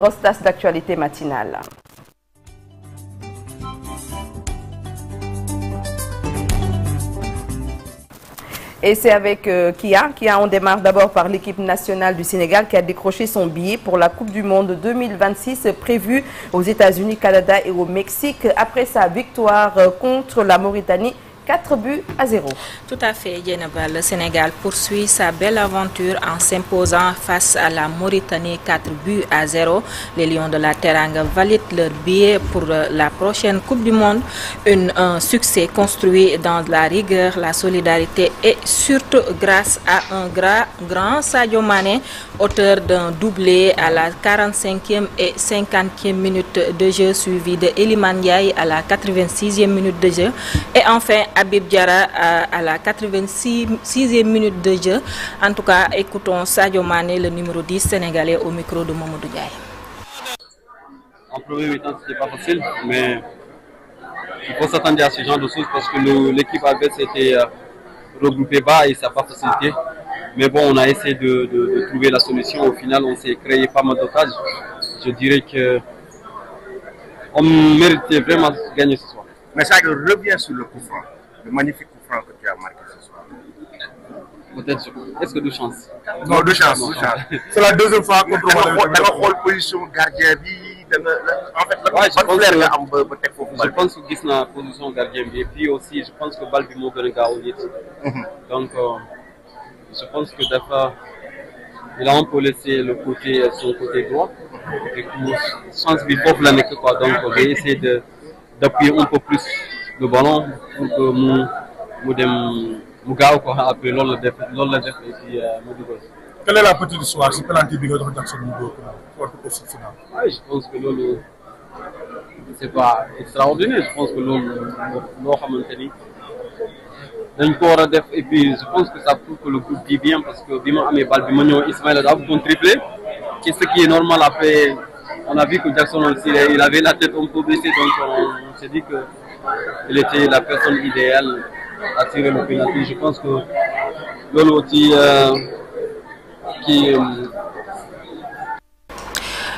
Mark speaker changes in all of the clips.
Speaker 1: Grosse tasse d'actualité matinale. Et c'est avec Kia. On démarre d'abord par l'équipe nationale du Sénégal qui a décroché son billet pour la Coupe du Monde 2026 prévue aux États-Unis, Canada et au Mexique après sa victoire contre la Mauritanie. 4-0.
Speaker 2: Tout à fait, Yenaba. Le Sénégal poursuit sa belle aventure en s'imposant face à la Mauritanie 4-0. Les Lions de la Teranga valident leur billet pour la prochaine Coupe du Monde. Un succès construit dans la rigueur, la solidarité et surtout grâce à un grand Sadio Mané, auteur d'un doublé à la 45e et 50e minute de jeu, suivi de Iliman Ndiaye à la 86e minute de jeu. Et enfin, Habib Diarra à la 86e minute de jeu. En tout cas, écoutons Sadio Mané, le numéro 10 sénégalais, au micro de Mamadou Ndiaye.
Speaker 3: En premier mi-temps, ce n'était pas facile, mais il faut s'attendre à ce genre de choses parce que l'équipe adverse était regroupée bas et ça n'a pas facilité. Mais bon, on a essayé de trouver la solution. Au final, on s'est créé pas mal d'otages. Je dirais qu'on méritait vraiment de gagner ce soir.
Speaker 4: Mais ça revient sur le coup franc, le magnifique coup franc que tu as marqué ce soir.
Speaker 3: Peut-être, est-ce que de chance?
Speaker 4: Non, de chance. C'est la deuxième fois contre la position gardien. En fait,
Speaker 3: je pense que c'est la position gardien. Et puis aussi, je pense que le bal du mot de Donc, je pense que d'abord, il a un peu laissé son côté droit. Et je pense qu'il faut l'année quoi. Donc, on va essayer d'appuyer un peu plus le ballon pour que Mougaou après l'on le def et puis
Speaker 5: quelle est la petite histoire? C'est penalty de Jackson Mougaou pour le final.
Speaker 3: Oui, je pense que c'est pas extraordinaire. Je pense que l'on a maintenu. Et puis je pense que ça prouve que le groupe dit bien parce que Bima Amé Balbimagnon Ismaël a un triplé. C'est ce qui est normal après. On a vu que Jackson aussi, il avait la tête un peu blessée, donc on s'est dit qu'il était la personne idéale à tirer le pénalty. Je pense que Lolo qui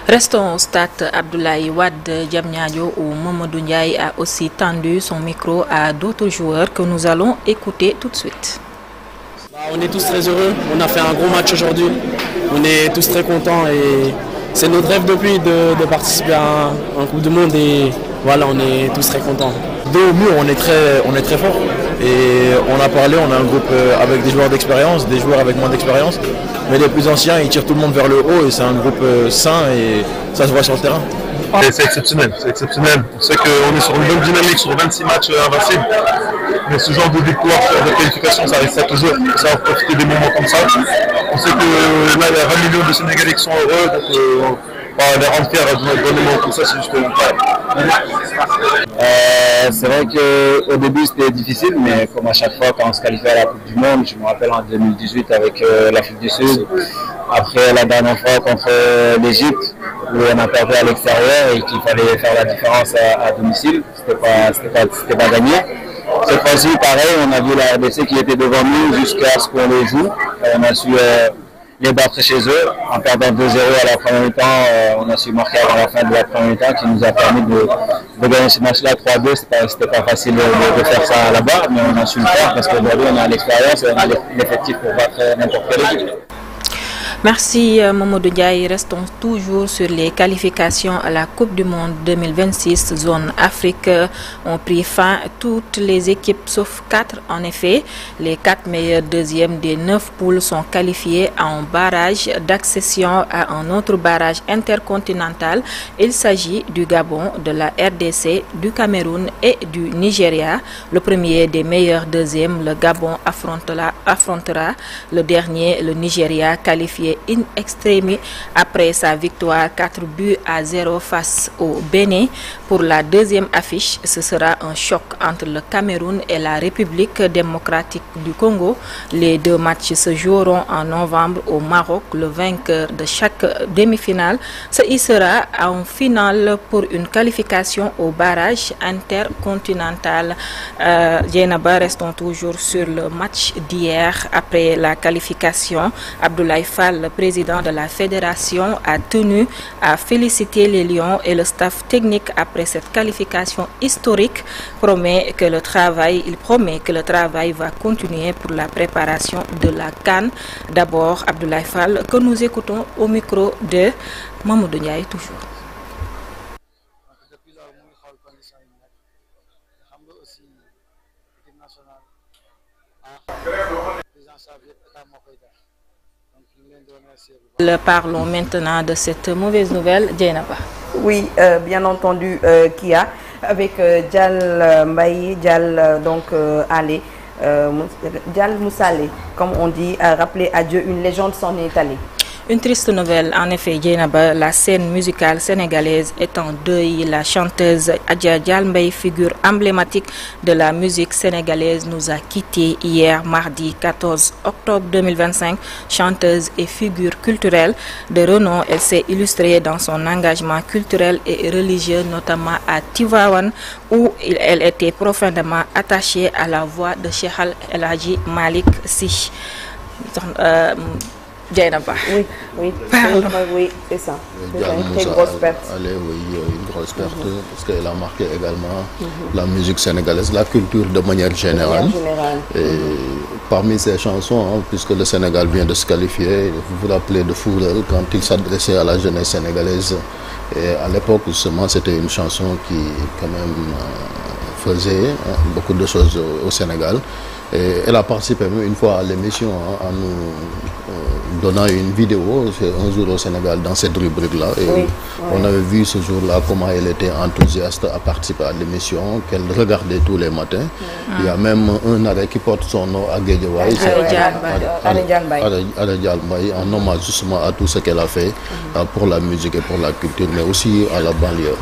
Speaker 2: Restons au stade Abdoulaye Wade Diamniadio où Mamadou Ndiaye a aussi tendu son micro à d'autres joueurs que nous allons écouter tout de suite.
Speaker 6: On est tous très heureux, on a fait un gros match aujourd'hui, on est tous très contents et c'est notre rêve depuis de participer à un Coupe du Monde et voilà, on est tous très contents.
Speaker 7: Dos au mur, on est très fort et on a parlé, on a un groupe avec des joueurs d'expérience, des joueurs avec moins d'expérience, mais les plus anciens ils tirent tout le monde vers le haut et c'est un groupe sain et ça se voit sur le terrain.
Speaker 5: C'est exceptionnel, On sait qu'on est sur une bonne dynamique, sur 26 matchs invincibles. Mais ce genre de victoire, de qualification, ça arrive toujours. Ça va profiter des moments comme ça. On sait que là, il y a 20 millions de Sénégalais qui sont heureux, donc les rendre fiers dans des moments comme ça, c'est juste
Speaker 8: c'est vrai qu'au début c'était difficile, mais comme à chaque fois quand on se qualifie à la Coupe du Monde, je me rappelle en 2018 avec l'Afrique du Sud, après la dernière fois contre l'Égypte, où on a perdu à l'extérieur et qu'il fallait faire la différence à domicile, c'était pas gagné. Cette fois-ci, pareil, on a vu la RDC qui était devant nous jusqu'à ce qu'on les joue. On a su les battre chez eux. En perdant 2-0 à la première mi-temps, on a su marquer avant la fin de la première mi-temps qui nous a permis de gagner ce match-là 3-2. C'était pas facile de faire ça là-bas, mais on a su le faire parce qu'aujourd'hui on a l'expérience et on a l'effectif pour battre n'importe quelle équipe.
Speaker 2: Merci Mamadou Ndiaye. Restons toujours sur les qualifications à la Coupe du Monde 2026 zone Afrique. Ont pris fin toutes les équipes sauf 4. En effet, les 4 meilleurs deuxièmes des 9 poules sont qualifiés à un barrage d'accession à un autre barrage intercontinental. Il s'agit du Gabon, de la RDC, du Cameroun et du Nigeria. Le premier des meilleurs deuxièmes, le Gabon, affrontera le dernier, le Nigeria, qualifié in extremis après sa victoire 4-0 face au Bénin. Pour la deuxième affiche, ce sera un choc entre le Cameroun et la République démocratique du Congo. Les deux matchs se joueront en novembre au Maroc. Le vainqueur de chaque demi-finale se hissera en finale pour une qualification au barrage intercontinental. Dieynaba, restons toujours sur le match d'hier. Après la qualification, Abdoulaye Fall, le président de la fédération, a tenu à féliciter les Lions et le staff technique après cette qualification historique. Il promet que le travail va continuer pour la préparation de la CAN. D'abord, Abdoulaye Fall, que nous écoutons au micro de Mamadou Ndiaye toujours. Parlons maintenant de cette mauvaise nouvelle, Dieynaba.
Speaker 1: Oui, bien entendu, Kia, avec Dial Mbaye, Dial Ali, Dial Moussale, comme on dit, rappeler à Dieu, une légende s'en est allée.
Speaker 2: Une triste nouvelle, en effet, Dieynaba, la scène musicale sénégalaise est en deuil. La chanteuse Adja Dial Mbaye, figure emblématique de la musique sénégalaise, nous a quittés hier, mardi 14 octobre 2025. Chanteuse et figure culturelle de renom, elle s'est illustrée dans son engagement culturel et religieux, notamment à Tivaouane, où elle était profondément attachée à la voix de Cheikh El Hadji Malick Sy. Dieynaba.
Speaker 1: Oui, c'est ça. C'est une très grosse perte.
Speaker 9: Une grosse perte parce qu'elle a marqué également la musique sénégalaise, la culture de manière générale. Et parmi ses chansons, puisque le Sénégal vient de se qualifier, vous vous rappelez de Fourel quand il s'adressait à la jeunesse sénégalaise. Et à l'époque, justement, c'était une chanson qui, quand même, faisait beaucoup de choses au Sénégal. Et elle a participé même une fois à l'émission en nous donnant une vidéo un jour au Sénégal dans cette rubrique-là. Et on avait vu ce jour-là comment elle était enthousiaste à participer à l'émission, qu'elle regardait tous les matins. Il y a même un arrêt qui porte son nom à Guédiawaye, Adja Dial Mbaye, en hommage justement à tout ce qu'elle a fait pour la musique et pour la culture, mais aussi à la banlieue.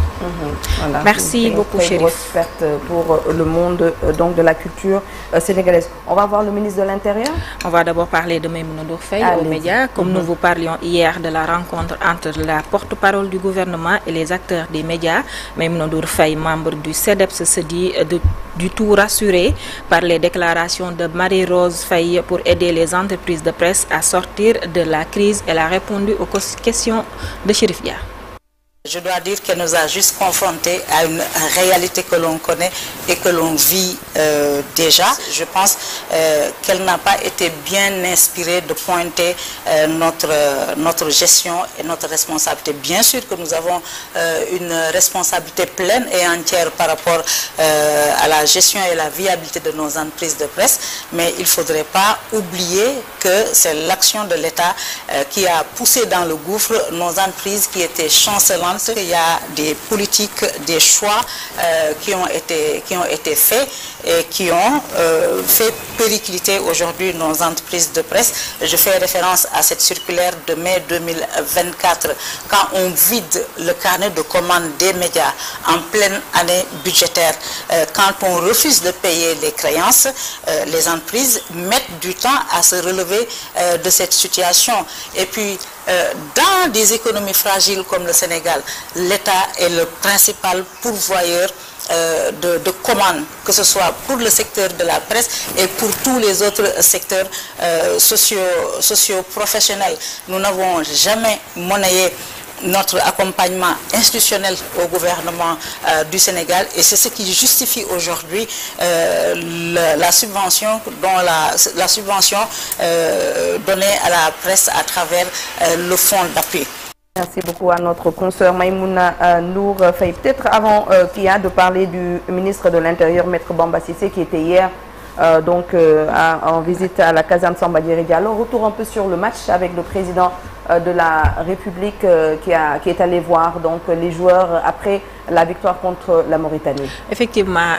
Speaker 1: Voilà.
Speaker 2: Merci beaucoup, Chérif.
Speaker 1: Grosse perte pour le monde donc de la culture sénégalaise. On va voir le ministre de l'Intérieur.
Speaker 2: On va d'abord parler de Maïmouna Ndour Faye aux médias. Comme nous vous parlions hier de la rencontre entre la porte-parole du gouvernement et les acteurs des médias, Maïmouna Ndour Faye, membre du CEDEPS, se dit du tout rassurée par les déclarations de Marie-Rose Faye pour aider les entreprises de presse à sortir de la crise. Elle a répondu aux questions de Chérif Dia.
Speaker 10: Je dois dire qu'elle nous a juste confrontés à une réalité que l'on connaît et que l'on vit déjà. Je pense qu'elle n'a pas été bien inspirée de pointer notre gestion et notre responsabilité. Bien sûr que nous avons une responsabilité pleine et entière par rapport à la gestion et la viabilité de nos entreprises de presse, mais il ne faudrait pas oublier que c'est l'action de l'État qui a poussé dans le gouffre nos entreprises qui étaient chancelantes. Il y a des politiques, des choix qui ont été faits et qui ont fait péricliter aujourd'hui nos entreprises de presse. Je fais référence à cette circulaire de mai 2024, quand on vide le carnet de commandes des médias en pleine année budgétaire, quand on refuse de payer les créances, les entreprises mettent du temps à se relever de cette situation. Et puis, dans des économies fragiles comme le Sénégal, l'État est le principal pourvoyeur de commandes, que ce soit pour le secteur de la presse et pour tous les autres secteurs socio-professionnels. Nous n'avons jamais monnayé notre accompagnement institutionnel au gouvernement du Sénégal, et c'est ce qui justifie aujourd'hui la subvention donnée à la presse à travers le fonds d'appui.
Speaker 1: Merci beaucoup à notre consoeur Maïmouna Ndour Faye. Peut-être avant Kia de parler du ministre de l'Intérieur, Maître Bamba Cissé, qui était hier en visite à la caserne Samba Diéry Diallo. Retour un peu sur le match avec le président de la République qui est allé voir donc les joueurs après la victoire contre la Mauritanie.
Speaker 2: Effectivement,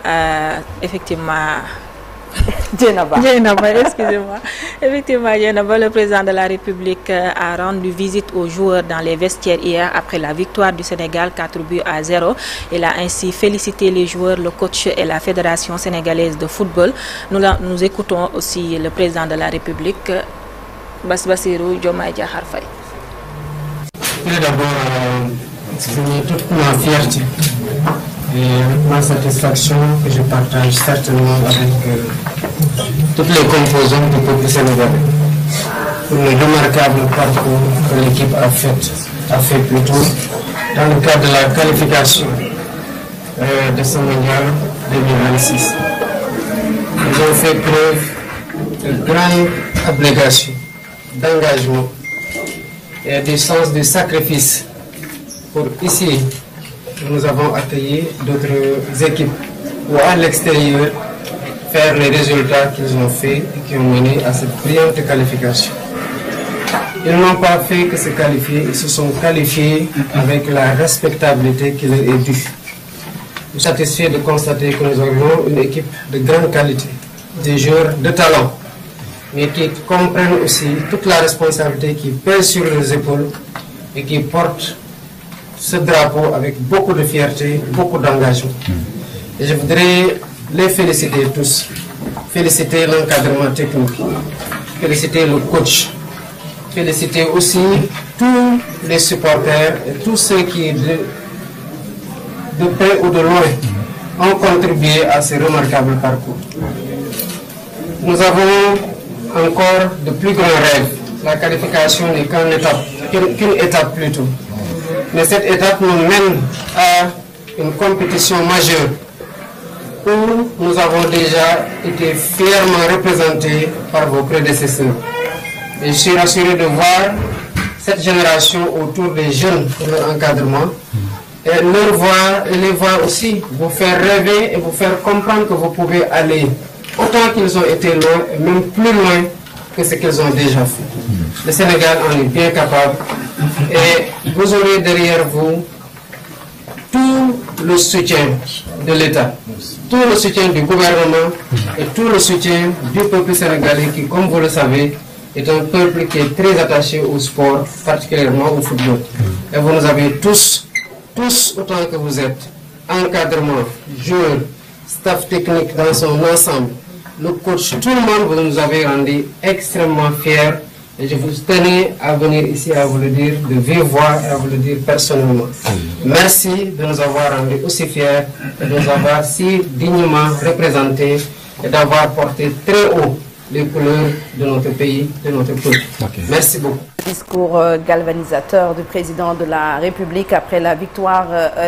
Speaker 1: Dieynaba,
Speaker 2: excusez-moi. Effectivement, Dieynaba, le président de la République a rendu visite aux joueurs dans les vestiaires hier après la victoire du Sénégal 4-0. Il a ainsi félicité les joueurs, le coach et la Fédération sénégalaise de football. Nous écoutons aussi le président de la République, Bassirou Diomaye Diakhar Faye.
Speaker 11: Je voulais d'abord exprimer toute ma fierté et ma satisfaction que je partage certainement avec toutes les composantes du peuple sénégalais pour le remarquable parcours que l'équipe a fait plutôt dans le cadre de la qualification de ce mondial 2026. Ils ont fait preuve de grande abnégation, d'engagement et du sens du sacrifice pour ici nous avons accueilli d'autres équipes ou à l'extérieur faire les résultats qu'ils ont fait et qui ont mené à cette brillante qualification. Ils n'ont pas fait que se qualifier, ils se sont qualifiés avec la respectabilité qui leur est due. Je suis satisfait de constater que nous avons une équipe de grande qualité, des joueurs de talent, mais qui comprennent aussi toute la responsabilité qui pèse sur leurs épaules et qui portent ce drapeau avec beaucoup de fierté, beaucoup d'engagement. Et je voudrais les féliciter tous, féliciter l'encadrement technique, féliciter le coach, féliciter aussi tous les supporters et tous ceux qui, de près ou de loin, ont contribué à ce remarquable parcours. Nous avons encore de plus grands rêves. La qualification n'est qu'une étape plutôt. Mais cette étape nous mène à une compétition majeure où nous avons déjà été fièrement représentés par vos prédécesseurs. Et je suis rassuré de voir cette génération autour des jeunes pour leur encadrement et les voir aussi vous faire rêver et vous faire comprendre que vous pouvez aller autant qu'ils ont été loin et même plus loin que ce qu'ils ont déjà fait. Le Sénégal en est bien capable et vous aurez derrière vous tout le soutien de l'État, tout le soutien du gouvernement et tout le soutien du peuple sénégalais qui, comme vous le savez, est un peuple qui est très attaché au sport, particulièrement au football. Et vous nous avez tous autant que vous êtes, encadrement, joueurs, staff technique dans son ensemble, le coach, tout le monde, vous nous avez rendu extrêmement fiers. Et je vous tenais à venir ici à vous le dire de vive voix et à vous le dire personnellement. Merci de nous avoir rendus aussi fiers et de nous avoir si dignement représentés et d'avoir porté très haut les couleurs de notre pays, de notre peuple. Merci beaucoup.
Speaker 1: Discours galvanisateur du président de la République après la victoire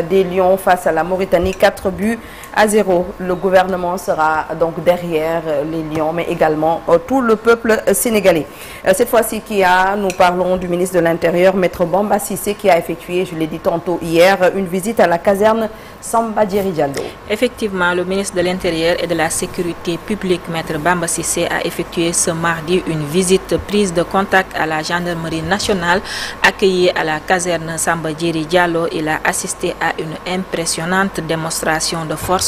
Speaker 1: des Lions face à la Mauritanie, 4-0. Le gouvernement sera donc derrière les Lions, mais également tout le peuple sénégalais. Cette fois-ci, nous parlons du ministre de l'Intérieur, Maître Bamba Cissé, qui a effectué, je l'ai dit tantôt hier, une visite à la caserne Samba Diéry Diallo.
Speaker 2: Effectivement, le ministre de l'Intérieur et de la Sécurité publique, Maître Bamba Cissé, a effectué ce mardi une visite prise de contact à la gendarmerie nationale. Accueilli à la caserne Samba Diéry Diallo, il a assisté à une impressionnante démonstration de force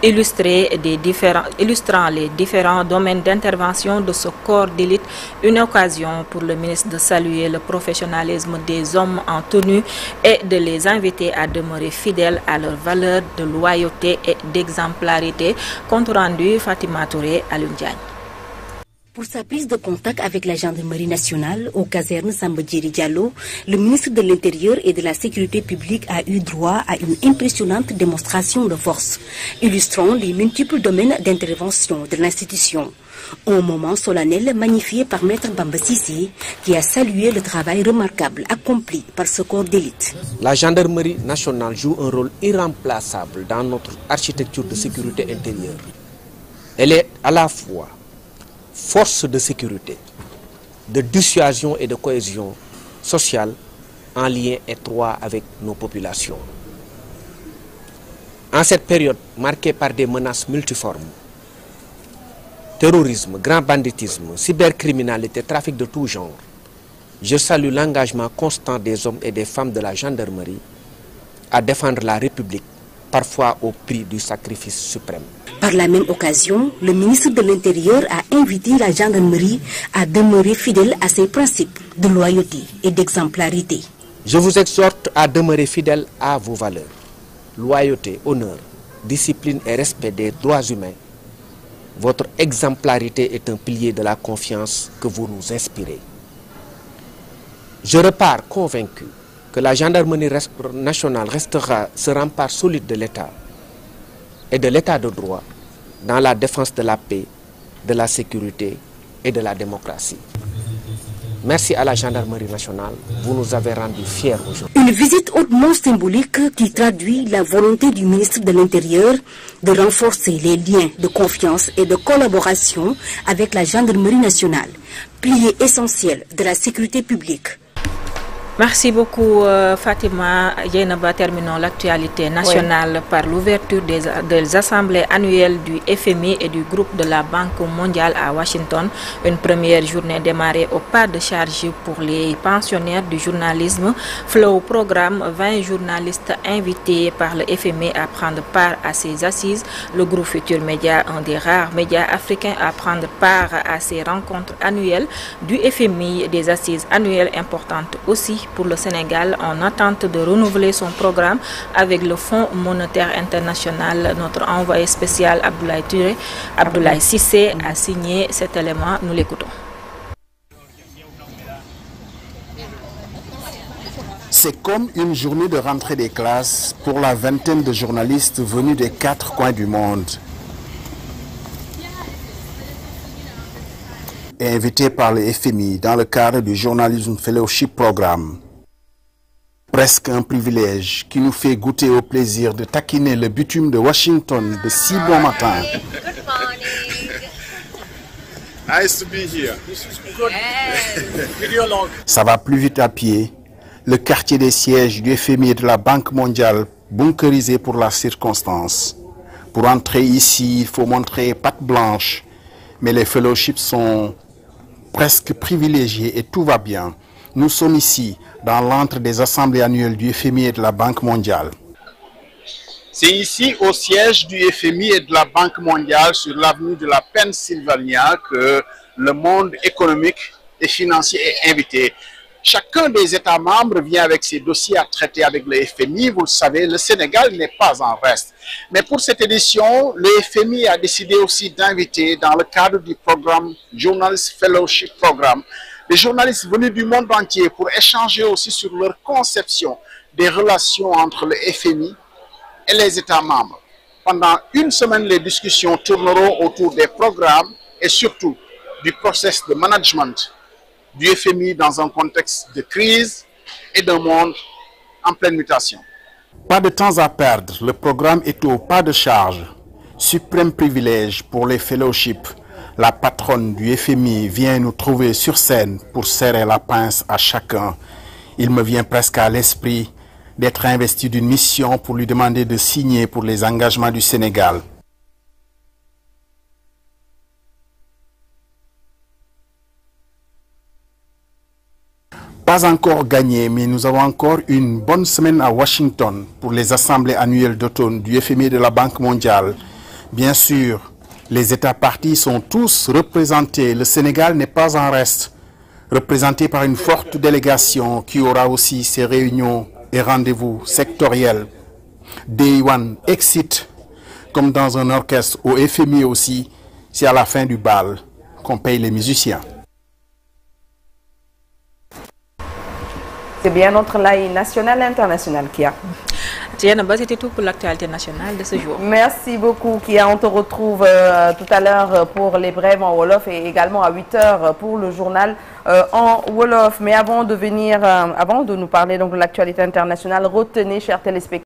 Speaker 2: illustrant les différents domaines d'intervention de ce corps d'élite. Une occasion pour le ministre de saluer le professionnalisme des hommes en tenue et de les inviter à demeurer fidèles à leurs valeurs de loyauté et d'exemplarité. Compte rendu, Fatima Touré, Alioune Diagne.
Speaker 12: Pour sa prise de contact avec la gendarmerie nationale aux casernes Samba Diéry Diallo, le ministre de l'Intérieur et de la Sécurité publique a eu droit à une impressionnante démonstration de force, illustrant les multiples domaines d'intervention de l'institution. Un moment solennel magnifié par Maître Bamba Cissé, qui a salué le travail remarquable accompli par ce corps d'élite.
Speaker 13: La gendarmerie nationale joue un rôle irremplaçable dans notre architecture de sécurité intérieure. Elle est à la fois force de sécurité, de dissuasion et de cohésion sociale en lien étroit avec nos populations. En cette période marquée par des menaces multiformes, terrorisme, grand banditisme, cybercriminalité, trafic de tout genre, je salue l'engagement constant des hommes et des femmes de la gendarmerie à défendre la République, parfois au prix du sacrifice suprême.
Speaker 12: Par la même occasion, le ministre de l'Intérieur a invité la gendarmerie à demeurer fidèle à ses principes de loyauté et d'exemplarité.
Speaker 13: Je vous exhorte à demeurer fidèle à vos valeurs. Loyauté, honneur, discipline et respect des droits humains. Votre exemplarité est un pilier de la confiance que vous nous inspirez. Je repars convaincu que la gendarmerie nationale restera ce rempart solide de l'État et de l'État de droit dans la défense de la paix, de la sécurité et de la démocratie. Merci à la gendarmerie nationale, vous nous avez rendus fiers aujourd'hui.
Speaker 12: Une visite hautement symbolique qui traduit la volonté du ministre de l'Intérieur de renforcer les liens de confiance et de collaboration avec la gendarmerie nationale, pilier essentiel de la sécurité publique.
Speaker 2: Merci beaucoup Fatima. Yeynaba, terminons l'actualité nationale par l'ouverture des assemblées annuelles du FMI et du groupe de la Banque mondiale à Washington. Une première journée démarrée au pas de charge pour les pensionnaires du journalisme. Flow Programme, 20 journalistes invités par le FMI à prendre part à ces assises. Le groupe Futur Média, un des rares médias africains à prendre part à ces rencontres annuelles du FMI, des assises annuelles importantes aussi pour le Sénégal en attente de renouveler son programme avec le Fonds monétaire international. Notre envoyé spécial Abdoulaye Sissé a signé cet élément. Nous l'écoutons.
Speaker 14: C'est comme une journée de rentrée des classes pour la vingtaine de journalistes venus des 4 coins du monde. Et invités par le FMI dans le cadre du Journalism Fellowship Programme. Presque un privilège qui nous fait goûter au plaisir de taquiner le bitume de Washington de si bon matin.
Speaker 4: Nice to be here.
Speaker 14: Ça va plus vite à pied. Le quartier des sièges du FMI et de la Banque mondiale bunkerisé pour la circonstance. Pour entrer ici, il faut montrer patte blanche. Mais les fellowships sont presque privilégiés et tout va bien. Nous sommes ici, dans l'antre des assemblées annuelles du FMI et de la Banque mondiale.
Speaker 4: C'est ici, au siège du FMI et de la Banque mondiale, sur l'avenue de la Pennsylvania, que le monde économique et financier est invité. Chacun des États membres vient avec ses dossiers à traiter avec le FMI. Vous le savez, le Sénégal n'est pas en reste. Mais pour cette édition, le FMI a décidé aussi d'inviter, dans le cadre du programme Journalist Fellowship Programme, les journalistes venus du monde entier pour échanger aussi sur leur conception des relations entre le FMI et les États membres. Pendant une semaine, les discussions tourneront autour des programmes et surtout du process de management du FMI dans un contexte de crise et d'un monde en pleine mutation.
Speaker 14: Pas de temps à perdre, le programme est au pas de charge. Suprême privilège pour les fellowships. La patronne du FMI vient nous trouver sur scène pour serrer la pince à chacun. Il me vient presque à l'esprit d'être investi d'une mission pour lui demander de signer pour les engagements du Sénégal. Pas encore gagné, mais nous avons encore une bonne semaine à Washington pour les assemblées annuelles d'automne du FMI et de la Banque mondiale. Bien sûr, les États partis sont tous représentés. Le Sénégal n'est pas en reste, représenté par une forte délégation qui aura aussi ses réunions et rendez-vous sectoriels. Day One Exit, comme dans un orchestre au FMI aussi, c'est à la fin du bal qu'on paye les musiciens.
Speaker 1: C'est bien notre live national et international, Kia.
Speaker 2: C'était tout pour l'actualité nationale de ce jour.
Speaker 1: Merci beaucoup, Kia. On te retrouve tout à l'heure pour les brèves en Wolof et également à 8 h pour le journal en Wolof. Mais avant de nous parler donc de l'actualité internationale, retenez, chers téléspectateurs,